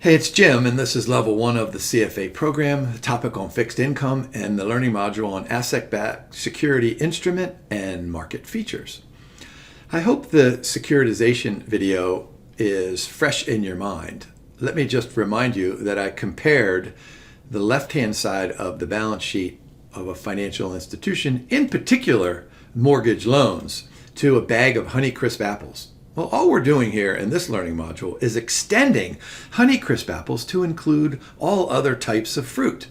Hey, it's Jim, and this is level 1 of the CFA program, the topic on fixed income, and the learning module on asset-backed security instrument and market features. I hope the securitization video is fresh in your mind. Let me just remind you that I compared the left-hand side of the balance sheet of a financial institution, in particular mortgage loans, to a bag of Honeycrisp apples. Well, all we're doing here in this learning module is extending Honeycrisp apples to include all other types of fruit.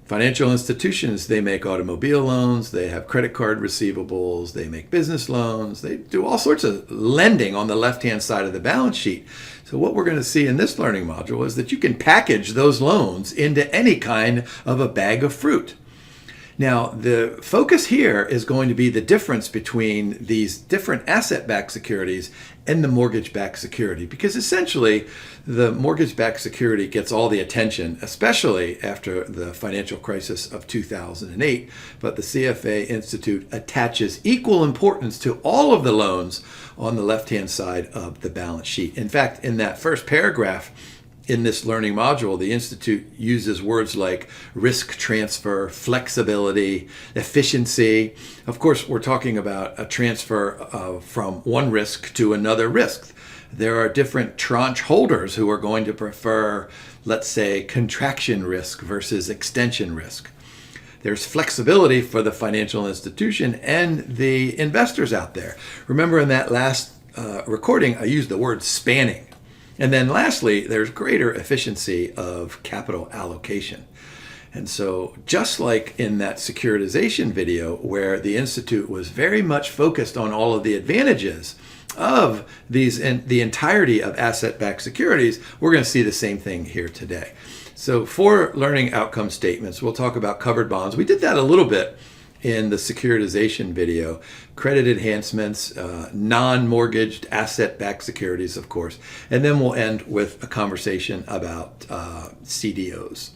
Financial institutions, they make automobile loans, they have credit card receivables, they make business loans, they do all sorts of lending on the left-hand side of the balance sheet. So what we're going to see in this learning module is that you can package those loans into any kind of a bag of fruit. Now, the focus here is going to be the difference between these different asset-backed securities and the mortgage-backed security, because essentially the mortgage-backed security gets all the attention, especially after the financial crisis of 2008. But the CFA Institute attaches equal importance to all of the loans on the left-hand side of the balance sheet. In fact, in that first paragraph, in this learning module, the Institute uses words like risk transfer, flexibility, efficiency. Of course, we're talking about a transfer from one risk to another risk. There are different tranche holders who are going to prefer, let's say, contraction risk versus extension risk. There's flexibility for the financial institution and the investors out there. Remember in that last recording, I used the word spanning. And then lastly, there's greater efficiency of capital allocation. And so just like in that securitization video where the Institute was very much focused on all of the advantages of these and the entirety of asset-backed securities, we're going to see the same thing here today. So for learning outcome statements, we'll talk about covered bonds. We did that a little bit in the securitization video, credit enhancements, non-mortgaged asset-backed securities, of course, and then we'll end with a conversation about CDOs.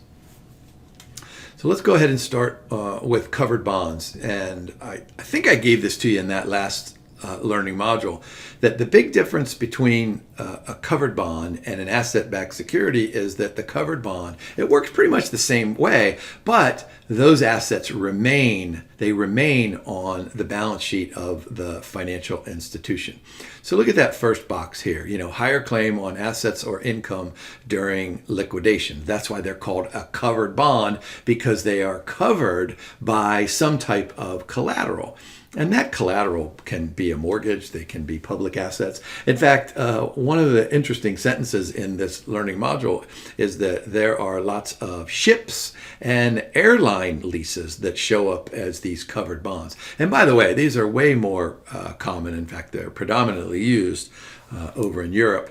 So let's go ahead and start with covered bonds. And I think I gave this to you in that last learning module, that the big difference between a covered bond and an asset-backed security is that the covered bond, it works pretty much the same way, but those assets remain on the balance sheet of the financial institution. So look at that first box here, higher claim on assets or income during liquidation. That's why they're called a covered bond, because they are covered by some type of collateral. And that collateral can be a mortgage, they can be public assets. In fact, one of the interesting sentences in this learning module is that there are lots of ships and airline leases that show up as these covered bonds. And by the way, these are way more common. In fact, they're predominantly used over in Europe.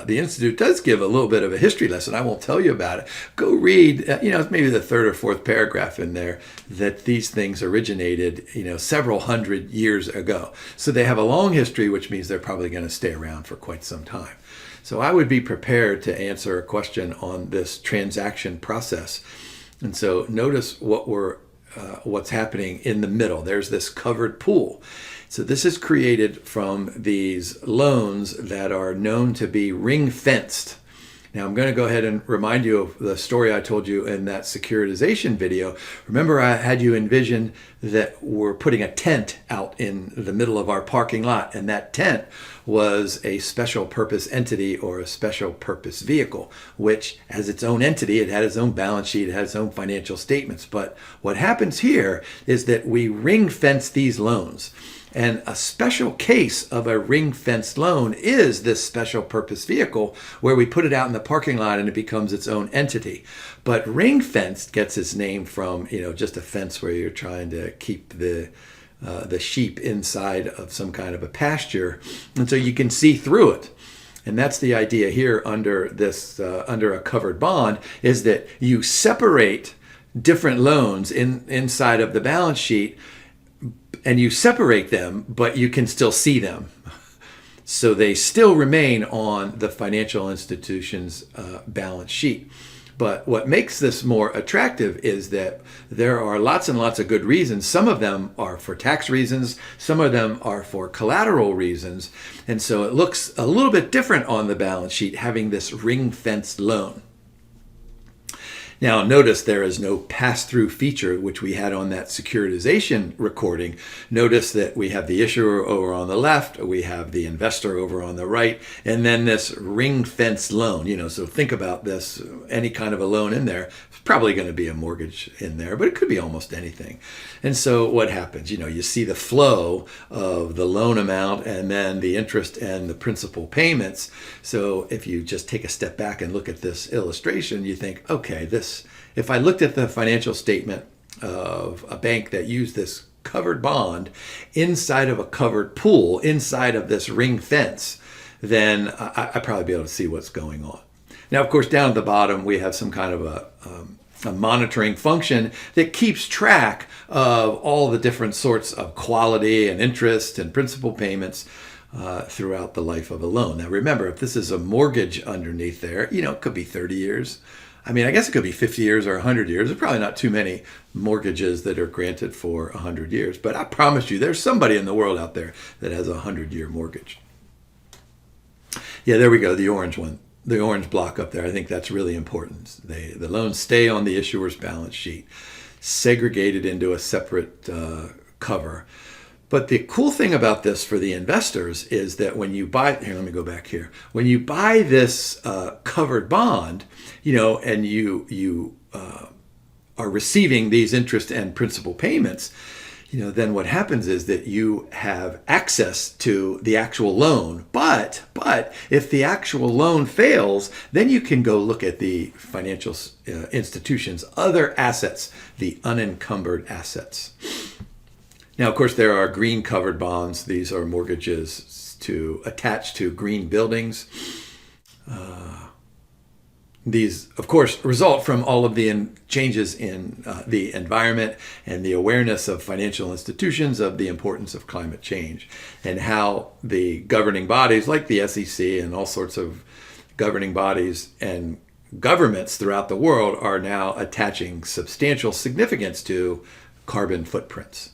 The Institute does give a little bit of a history lesson. I won't tell you about it. Go read, it's maybe the third or fourth paragraph in there, that these things originated, several hundred years ago. So they have a long history, which means they're probably going to stay around for quite some time. So I would be prepared to answer a question on this transaction process. And so notice what's happening in the middle. There's this covered pool. So this is created from these loans that are known to be ring-fenced. Now I'm going to go ahead and remind you of the story I told you in that securitization video. Remember, I had you envision that we're putting a tent out in the middle of our parking lot, and that tent was a special purpose entity or a special purpose vehicle, which as its own entity, it had its own balance sheet, it had its own financial statements. But what happens here is that we ring-fence these loans. And a special case of a ring-fenced loan is this special purpose vehicle where we put it out in the parking lot and it becomes its own entity. But ring-fenced gets its name from, just a fence where you're trying to keep the sheep inside of some kind of a pasture, and so you can see through it. And that's the idea here under this under a covered bond, is that you separate different loans inside of the balance sheet, and you separate them, but you can still see them. So they still remain on the financial institution's balance sheet. But what makes this more attractive is that there are lots and lots of good reasons. Some of them are for tax reasons. Some of them are for collateral reasons. And so it looks a little bit different on the balance sheet having this ring-fenced loan. Now, notice there is no pass-through feature, which we had on that securitization recording. Notice that we have the issuer over on the left, we have the investor over on the right, and then this ring-fenced loan. So think about this, any kind of a loan in there, it's probably going to be a mortgage in there, but it could be almost anything. And so what happens? You see the flow of the loan amount and then the interest and the principal payments. So if you just take a step back and look at this illustration, you think, okay, if I looked at the financial statement of a bank that used this covered bond inside of a covered pool, inside of this ring fence, then I'd probably be able to see what's going on. Now, of course, down at the bottom, we have some kind of a monitoring function that keeps track of all the different sorts of quality and interest and principal payments throughout the life of a loan. Now, remember, if this is a mortgage underneath there, it could be 30 years. I guess it could be 50 years or 100 years. There's probably not too many mortgages that are granted for 100 years. But I promise you, there's somebody in the world out there that has a 100-year mortgage. Yeah, there we go, the orange one. The orange block up there, I think that's really important. The loans stay on the issuer's balance sheet, segregated into a separate cover. But the cool thing about this for the investors is that when you buy, here, let me go back here. When you buy this covered bond, and you are receiving these interest and principal payments, then what happens is that you have access to the actual loan. But if the actual loan fails, then you can go look at the financial institution's other assets, the unencumbered assets. Now, of course, there are green covered bonds. These are mortgages attached to green buildings. These, of course, result from all of the changes in the environment and the awareness of financial institutions of the importance of climate change and how the governing bodies like the SEC and all sorts of governing bodies and governments throughout the world are now attaching substantial significance to carbon footprints.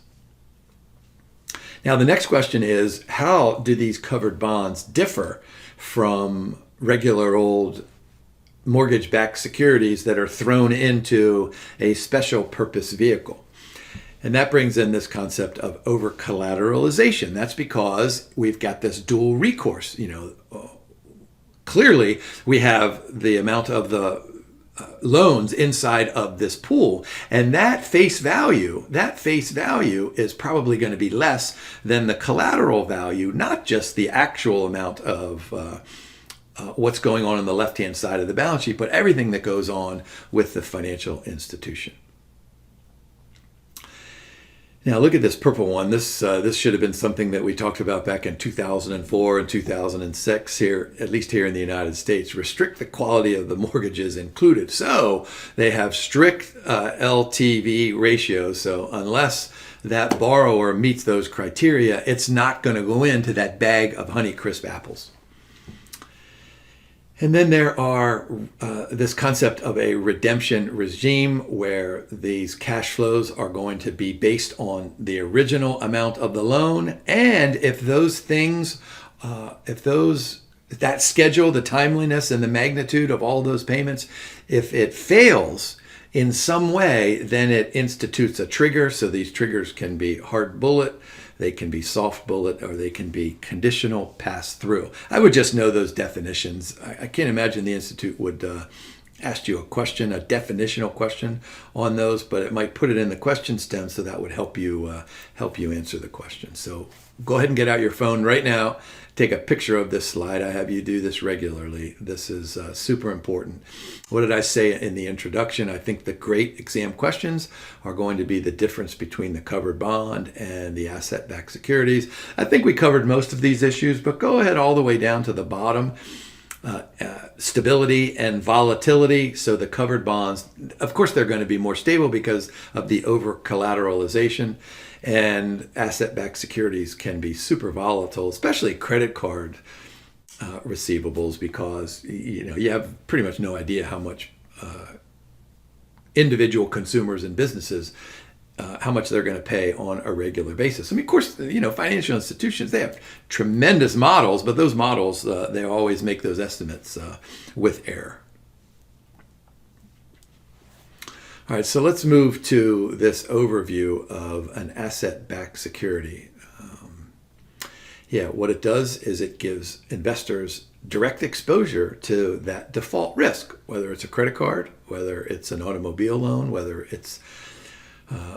Now, the next question is, how do these covered bonds differ from regular old mortgage-backed securities that are thrown into a special purpose vehicle? And that brings in this concept of over-collateralization. That's because we've got this dual recourse. Clearly, we have the amount of the loans inside of this pool, and that face value is probably going to be less than the collateral value, not just the actual amount of what's going on the left-hand side of the balance sheet, but everything that goes on with the financial institution. Now look at this purple one. This should have been something that we talked about back in 2004 and 2006 here, at least here in the United States. Restrict the quality of the mortgages included. So they have strict LTV ratios. So unless that borrower meets those criteria, it's not going to go into that bag of Honeycrisp apples. And then there are this concept of a redemption regime where these cash flows are going to be based on the original amount of the loan. And if those things, that schedule, the timeliness and the magnitude of all those payments, if it fails in some way, then it institutes a trigger. So these triggers can be hard bullet, they can be soft bullet, or they can be conditional pass-through. I would just know those definitions. I can't imagine the Institute would ask you a question, a definitional question on those, but it might put it in the question stem, so that would help you answer the question. So go ahead and get out your phone right now. Take a picture of this slide. I have you do this regularly. This is super important. What did I say in the introduction? I think the great exam questions are going to be the difference between the covered bond and the asset-backed securities. I think we covered most of these issues, but go ahead all the way down to the bottom. Stability and volatility. So the covered bonds, of course, they're going to be more stable because of the over-collateralization. And asset-backed securities can be super volatile, especially credit card receivables, because you have pretty much no idea how much individual consumers and businesses how much they're going to pay on a regular basis. I mean, of course, financial institutions, they have tremendous models, but those models, they always make those estimates with error. All right, so let's move to this overview of an asset-backed security. What it does is it gives investors direct exposure to that default risk, whether it's a credit card, whether it's an automobile loan, whether it's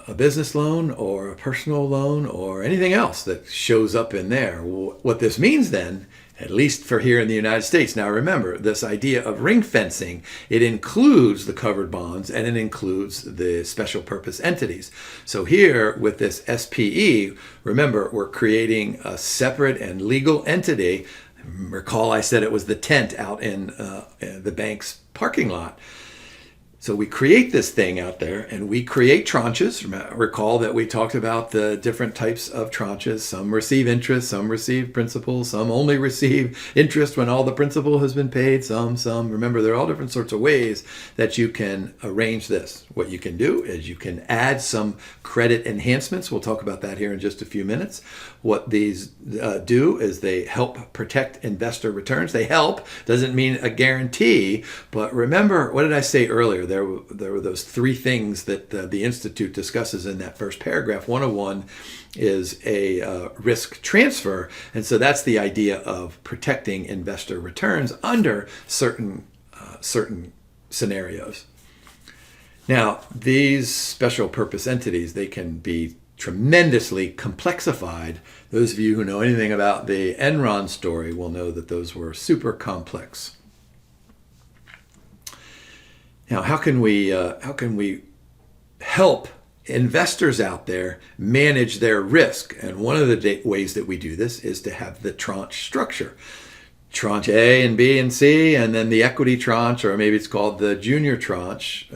a business loan or a personal loan or anything else that shows up in there. What this means then, at least for here in the United States, now remember, this idea of ring fencing, it includes the covered bonds and it includes the special purpose entities. So here with this SPE, remember, we're creating a separate and legal entity. Recall I said it was the tent out in the bank's parking lot. So we create this thing out there and we create tranches. Recall that we talked about the different types of tranches. Some receive interest, some receive principal, some only receive interest when all the principal has been paid, some. Remember, there are all different sorts of ways that you can arrange this. What you can do is you can add some credit enhancements. We'll talk about that here in just a few minutes. What these do is they help protect investor returns. They help, doesn't mean a guarantee, but remember, what did I say earlier? There were those three things that the Institute discusses in that first paragraph. One of one is a risk transfer. And so that's the idea of protecting investor returns under certain scenarios. Now, these special purpose entities, they can be tremendously complexified. Those of you who know anything about the Enron story will know that those were super complex. Now, how can we help investors out there manage their risk? And one of the ways that we do this is to have the tranche structure. Tranche A and B and C, and then the equity tranche, or maybe it's called the junior tranche.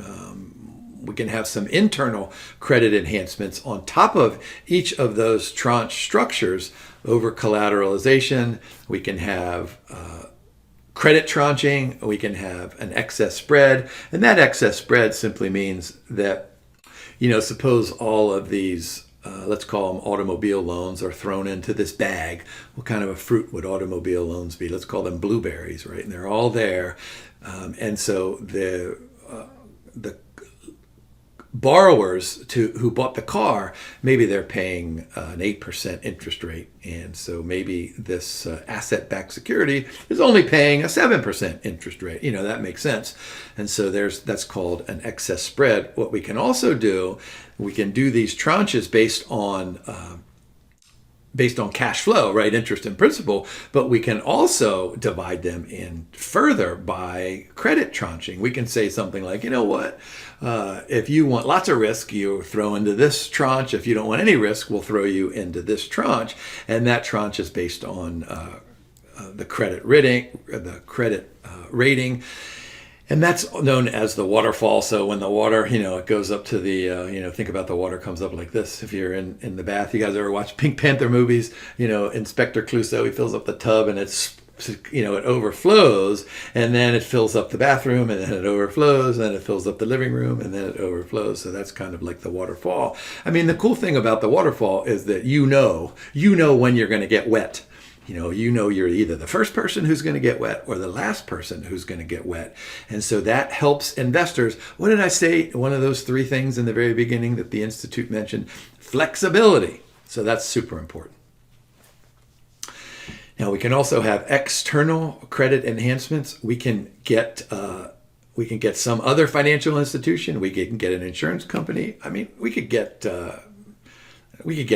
We can have some internal credit enhancements on top of each of those tranche structures. Over-collateralization, we can have credit tranching, we can have an excess spread, and that excess spread simply means that, suppose all of these, let's call them automobile loans, are thrown into this bag. What kind of a fruit would automobile loans be? Let's call them blueberries, right? And they're all there. And so the borrowers who bought the car, maybe they're paying an 8% interest rate. And so maybe this asset-backed security is only paying a 7% interest rate. That makes sense. And so that's called an excess spread. What we can also do, we can do these tranches based on cash flow, right? Interest and principal, but we can also divide them in further by credit tranching. We can say something like, if you want lots of risk, you throw into this tranche. If you don't want any risk, we'll throw you into this tranche. And that tranche is based on the credit rating. And that's known as the waterfall. So when the water, it goes up to the, think about the water comes up like this. If you're in the bath, you guys ever watch Pink Panther movies? Inspector Clouseau, he fills up the tub and it overflows, and then it fills up the bathroom, and then it overflows, and then it fills up the living room, and then it overflows. So that's kind of like the waterfall. I mean, the cool thing about the waterfall is that you know when you're going to get wet. You're either the first person who's going to get wet or the last person who's going to get wet. And so that helps investors. What did I say? One of those three things in the very beginning that the Institute mentioned, flexibility. So that's super important. Now we can also have external credit enhancements. We can get some other financial institution. We can get an insurance company. I mean, we could get a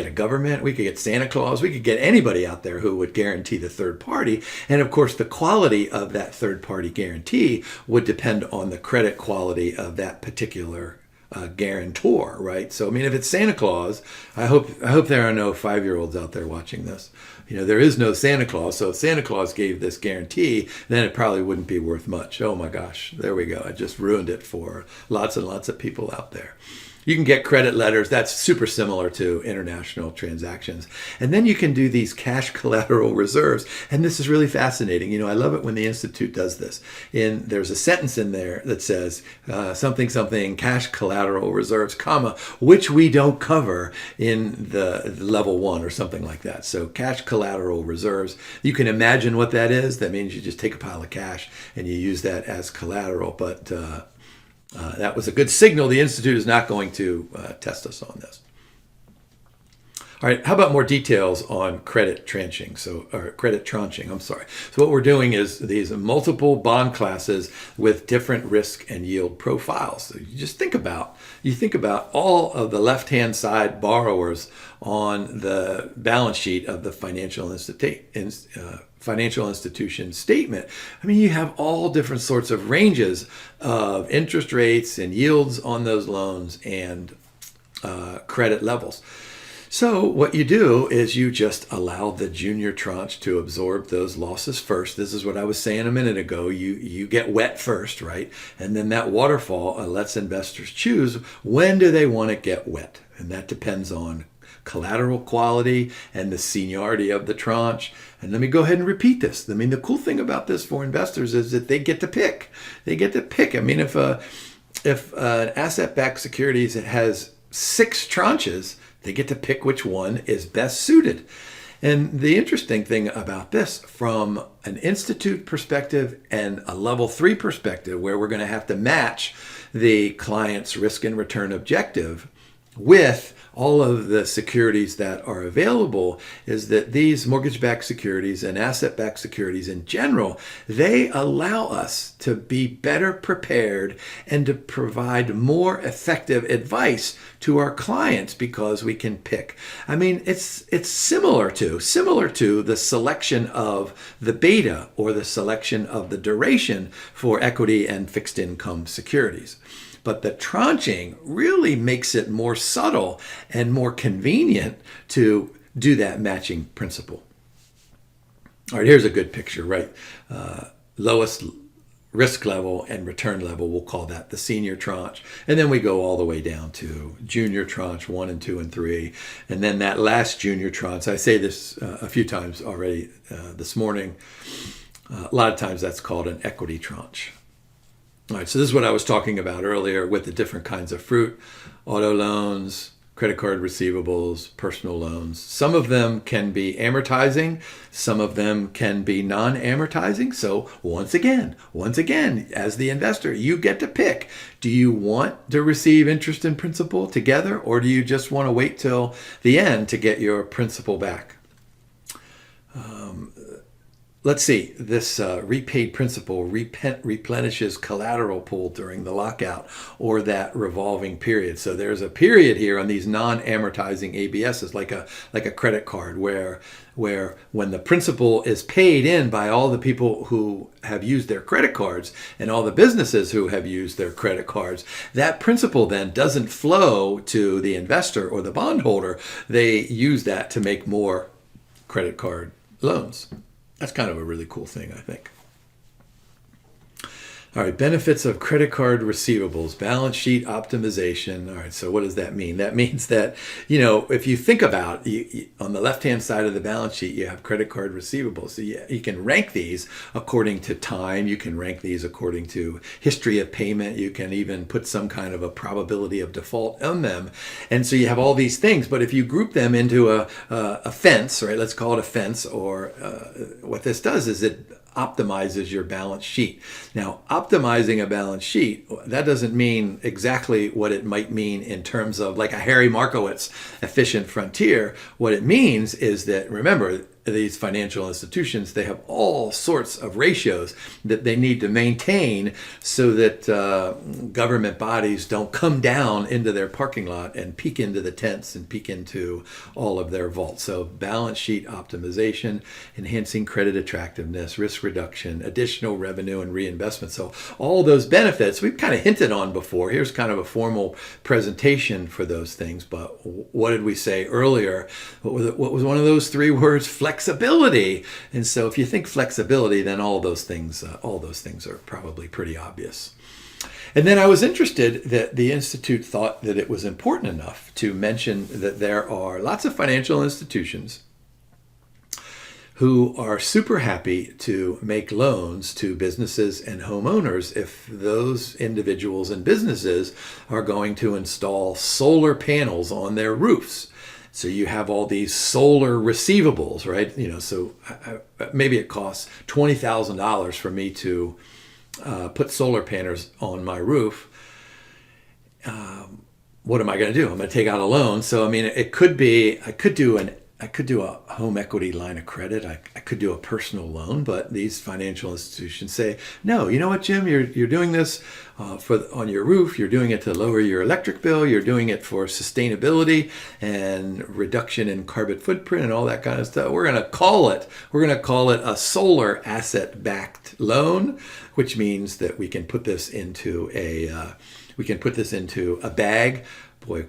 government, we could get Santa Claus, we could get anybody out there who would guarantee the third party. And of course, the quality of that third party guarantee would depend on the credit quality of that particular guarantor, right? So, I mean, if it's Santa Claus, I hope there are no 5-year-olds out there watching this. There is no Santa Claus. So if Santa Claus gave this guarantee, then it probably wouldn't be worth much. Oh my gosh, there we go. I just ruined it for lots and lots of people out there. You can get credit letters. That's super similar to international transactions. And then you can do these cash collateral reserves. And this is really fascinating. I love it when the Institute does this. There's a sentence in there that says something, cash collateral reserves, comma, which we don't cover in the level 1 or something like that. So cash collateral reserves, you can imagine what that is. That means you just take a pile of cash and you use that as collateral. But that was a good signal. The Institute is not going to test us on this. All right, how about more details on credit tranching? Or credit tranching, I'm sorry. So what we're doing is these multiple bond classes with different risk and yield profiles. So you just think about all of the left-hand side borrowers on the balance sheet of the financial institution statement. I mean, you have all different sorts of ranges of interest rates and yields on those loans and credit levels. So what you do is you just allow the junior tranche to absorb those losses first. This is what I was saying a minute ago. You get wet first, right? And then that waterfall lets investors choose when do they want to get wet. And that depends on collateral quality and the seniority of the tranche. And let me go ahead and repeat this. I mean, the cool thing about this for investors is that they get to pick. They get to pick. I mean, if an asset-backed securities has 6 tranches, they get to pick which one is best suited. And the interesting thing about this, from an institute perspective and a level 3 perspective, where we're going to have to match the client's risk and return objective with all of the securities that are available, is that these mortgage-backed securities and asset-backed securities in general, they allow us to be better prepared and to provide more effective advice to our clients because we can pick. I mean, it's similar to the selection of the beta or the selection of the duration for equity and fixed income securities. But the tranching really makes it more subtle and more convenient to do that matching principle. All right, here's a good picture, right? Lowest risk level and return level, we'll call that the senior tranche. And then we go all the way down to junior tranche 1 and 2 and 3. And then that last junior tranche, I say this a few times already this morning, a lot of times that's called an equity tranche. All right, so this is what I was talking about earlier with the different kinds of fruit: auto loans, credit card receivables, personal loans. Some of them can be amortizing, some of them can be non-amortizing. So once again, as the investor, you get to pick. Do you want to receive interest and principal together, or do you just want to wait till the end to get your principal back? Let's see, this repaid principal replenishes collateral pool during the lockout or that revolving period. So there's a period here on these non-amortizing ABSs, like a credit card, where when the principal is paid in by all the people who have used their credit cards and all the businesses who have used their credit cards, that principal then doesn't flow to the investor or the bondholder. They use that to make more credit card loans. That's kind of a really cool thing, I think. All right, benefits of credit card receivables, balance sheet optimization. All right, so what does that mean? That means that, if you think about on the left-hand side of the balance sheet, you have credit card receivables. So you can rank these according to time. You can rank these according to history of payment. You can even put some kind of a probability of default on them. And so you have all these things. But if you group them into a fence, right, let's call it a fence, or what this does is it optimizes your balance sheet. Now, optimizing a balance sheet, that doesn't mean exactly what it might mean in terms of like a Harry Markowitz efficient frontier. What it means is that, remember, these financial institutions, they have all sorts of ratios that they need to maintain so that government bodies don't come down into their parking lot and peek into the tents and peek into all of their vaults. So balance sheet optimization, enhancing credit attractiveness, risk reduction, additional revenue and reinvestment. So all those benefits we've kind of hinted on before. Here's kind of a formal presentation for those things. But what did we say earlier? What was one of those 3 words? Flexibility. And so if you think flexibility, then all those things are probably pretty obvious. And then I was interested that the Institute thought that it was important enough to mention that there are lots of financial institutions who are super happy to make loans to businesses and homeowners if those individuals and businesses are going to install solar panels on their roofs. So you have all these solar receivables, right? So maybe it costs $20,000 for me to put solar panels on my roof. What am I going to do? I'm going to take out a loan. So, it could be, I could do a home equity line of credit. I could do a personal loan, but these financial institutions say, no, you know what, Jim, you're doing this on your roof. You're doing it to lower your electric bill. You're doing it for sustainability and reduction in carbon footprint and all that kind of stuff. We're going to call it a solar asset-backed loan, which means that we can put this into a bag. Boy,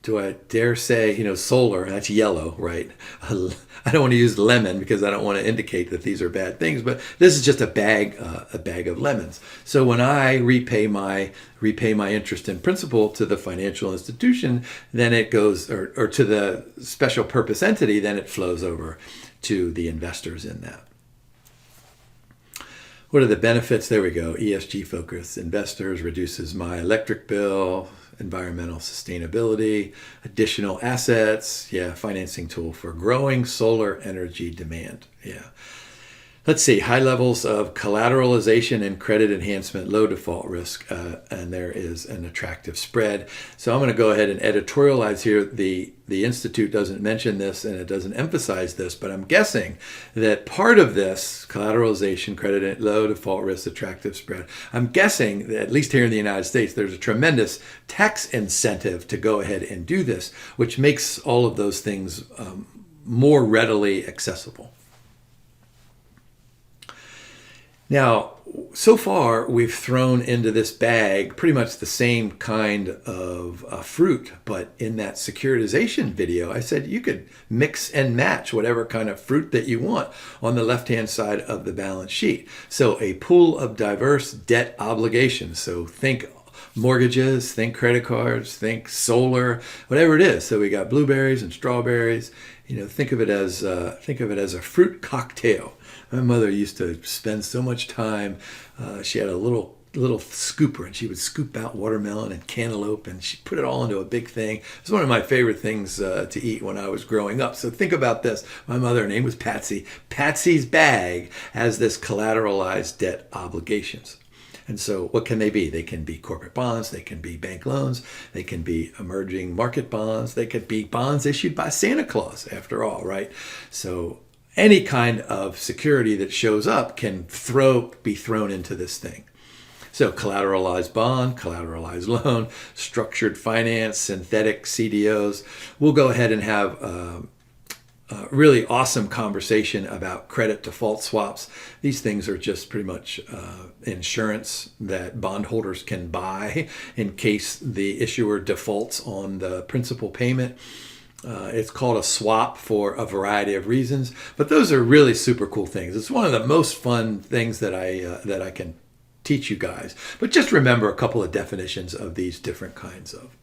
do I dare say, solar, that's yellow, right? I don't want to use lemon because I don't want to indicate that these are bad things, but this is just a bag of lemons. So when I repay my interest and principal to the financial institution, then it goes, or to the special purpose entity, then it flows over to the investors in that. What are the benefits? There we go. ESG focus investors, reduces my electric bill, environmental sustainability, additional assets, financing tool for growing solar energy demand. Let's see, high levels of collateralization and credit enhancement, low default risk, and there is an attractive spread. So I'm going to go ahead and editorialize here. The Institute doesn't mention this and it doesn't emphasize this, but I'm guessing that part of this, collateralization, credit, low default risk, attractive spread, I'm guessing that at least here in the United States, there's a tremendous tax incentive to go ahead and do this, which makes all of those things more readily accessible. Now, so far, we've thrown into this bag pretty much the same kind of fruit, but in that securitization video, I said you could mix and match whatever kind of fruit that you want on the left-hand side of the balance sheet. So a pool of diverse debt obligations. So think mortgages, think credit cards, think solar, whatever it is. So we got blueberries and strawberries. Think of it as a fruit cocktail. My mother used to spend so much time. She had a little scooper, and she would scoop out watermelon and cantaloupe, and she put it all into a big thing. It's one of my favorite things to eat when I was growing up. So think about this. My mother, her name was Patsy. Patsy's bag has this collateralized debt obligations. And so what can they be? They can be corporate bonds, they can be bank loans, they can be emerging market bonds, they could be bonds issued by Santa Claus, after all, right? So any kind of security that shows up can be thrown into this thing. So collateralized bond, collateralized loan, structured finance, synthetic CDOs. We'll go ahead and have a really awesome conversation about credit default swaps. These things are just pretty much insurance that bondholders can buy in case the issuer defaults on the principal payment. It's called a swap for a variety of reasons, but those are really super cool things. It's one of the most fun things that I can teach you guys. But just remember a couple of definitions of these different kinds of.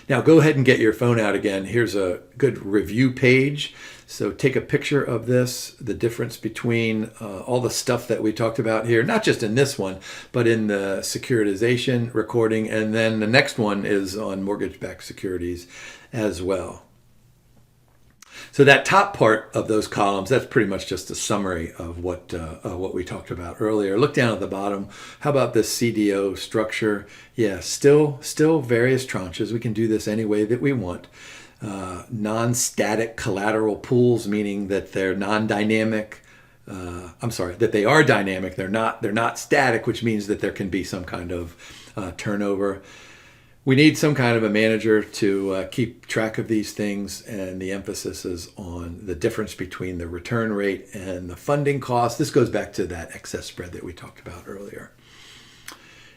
Now go ahead and get your phone out again. Here's a good review page. So take a picture of this, the difference between all the stuff that we talked about here, not just in this one, but in the securitization recording. And then the next one is on mortgage-backed securities as well. So that top part of those columns, that's pretty much just a summary of what we talked about earlier. Look down at the bottom. How about this CDO structure? Yeah, still various tranches. We can do this any way that we want. Non-static collateral pools, meaning that they're non-dynamic. That they are dynamic. They're not static, which means that there can be some kind of turnover. We need some kind of a manager to keep track of these things, and the emphasis is on the difference between the return rate and the funding cost. This goes back to that excess spread that we talked about earlier.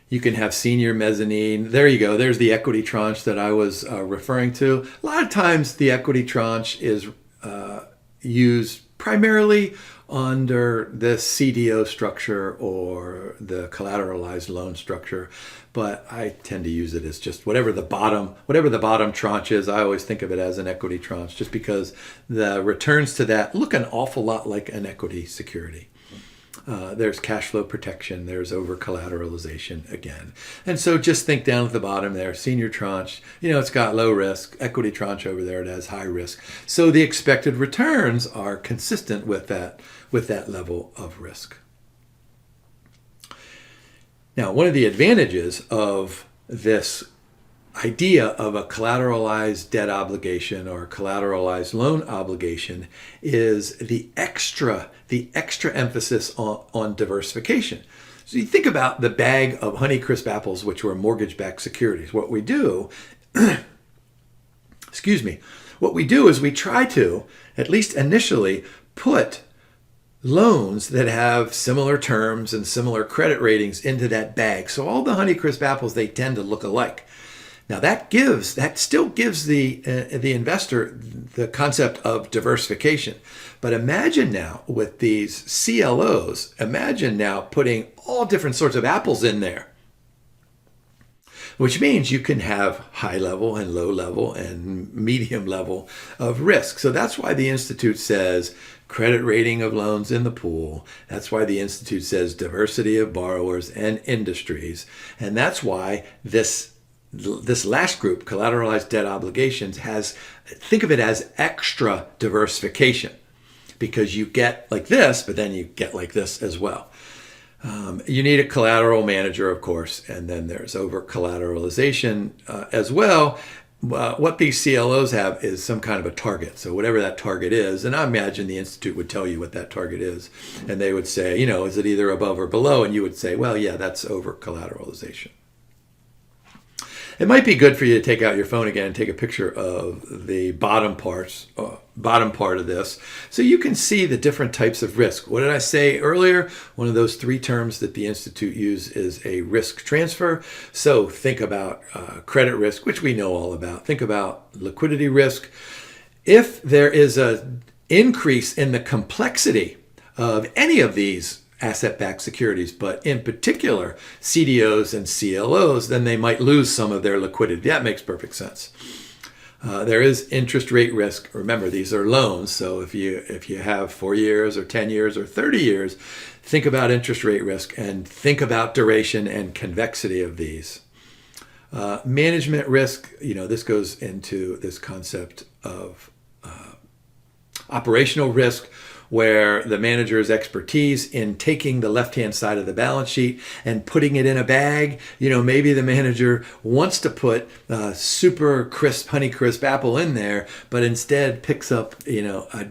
You can have senior mezzanine. There you go. There's the equity tranche that I was referring to. A lot of times the equity tranche is used primarily under the CDO structure or the collateralized loan structure, but I tend to use it as just whatever the bottom tranche is. I always think of it as an equity tranche, just because the returns to that look an awful lot like an equity security. There's cash flow protection, there's over-collateralization again. And so just think down at the bottom there, senior tranche, it's got low risk, equity tranche over there, it has high risk. So the expected returns are consistent with that level of risk. Now, one of the advantages of this idea of a collateralized debt obligation or collateralized loan obligation is the extra emphasis on diversification. So you think about the bag of Honeycrisp apples, which were mortgage-backed securities. What we do, what we do is we try to, at least initially, put loans that have similar terms and similar credit ratings into that bag. So all the Honeycrisp apples, they tend to look alike. Now that still gives the investor the concept of diversification. But imagine now with these CLOs, imagine now putting all different sorts of apples in there, which means you can have high level and low level and medium level of risk. So that's why the Institute says credit rating of loans in the pool. That's why the Institute says diversity of borrowers and industries. And that's why this last group, collateralized debt obligations, think of it as extra diversification, because you get like this, but then you get like this as well. You need a collateral manager, of course, and then there's over-collateralization as well. What these CLOs have is some kind of a target. So whatever that target is, and I imagine the Institute would tell you what that target is, and they would say, is it either above or below? And you would say, well, yeah, that's over-collateralization. It might be good for you to take out your phone again and take a picture of the bottom part of this, so you can see the different types of risk. What did I say earlier? One of those three terms that the Institute uses is a risk transfer. So think about credit risk, which we know all about. Think about liquidity risk. If there is an increase in the complexity of any of these asset-backed securities, but in particular CDOs and CLOs, then they might lose some of their liquidity. That makes perfect sense. There is interest rate risk. Remember, these are loans, so if you have 4 years or 10 years or 30 years, think about interest rate risk and think about duration and convexity of these. Management risk, this goes into this concept of operational risk, where the manager's expertise in taking the left-hand side of the balance sheet and putting it in a bag. Maybe the manager wants to put a super crisp Honeycrisp apple in there, but instead picks up, a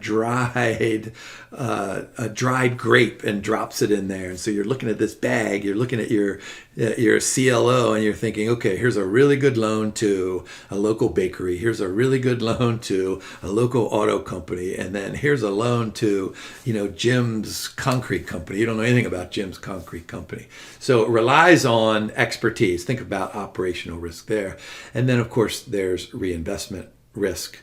dried grape and drops it in there. And so you're looking at this bag, you're looking at your CLO, and you're thinking, okay, here's a really good loan to a local bakery. Here's a really good loan to a local auto company. And then here's a loan to, Jim's Concrete Company. You don't know anything about Jim's Concrete Company. So it relies on expertise. Think about operational risk there. And then, of course, there's reinvestment risk,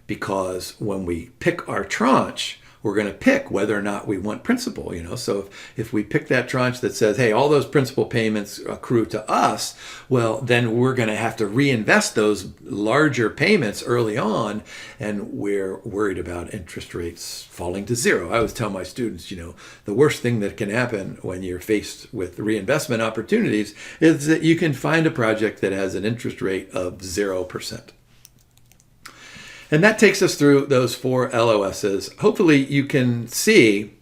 because when we pick our tranche, we're going to pick whether or not we want principal, So if we pick that tranche that says, hey, all those principal payments accrue to us, well, then we're going to have to reinvest those larger payments early on, and we're worried about interest rates falling to zero. I always tell my students, the worst thing that can happen when you're faced with reinvestment opportunities is that you can find a project that has an interest rate of 0%. And that takes us through those 4 LOSs. Hopefully you can see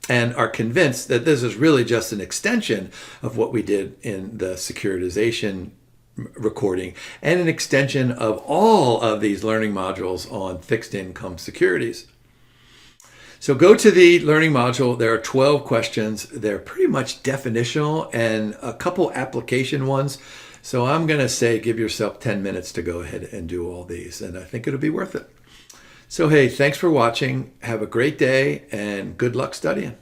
and are convinced that this is really just an extension of what we did in the securitization recording, and an extension of all of these learning modules on fixed income securities. So go to the learning module. There are 12 questions. They're pretty much definitional and a couple application ones. So I'm going to say give yourself 10 minutes to go ahead and do all these, and I think it'll be worth it. So hey, thanks for watching. Have a great day and good luck studying.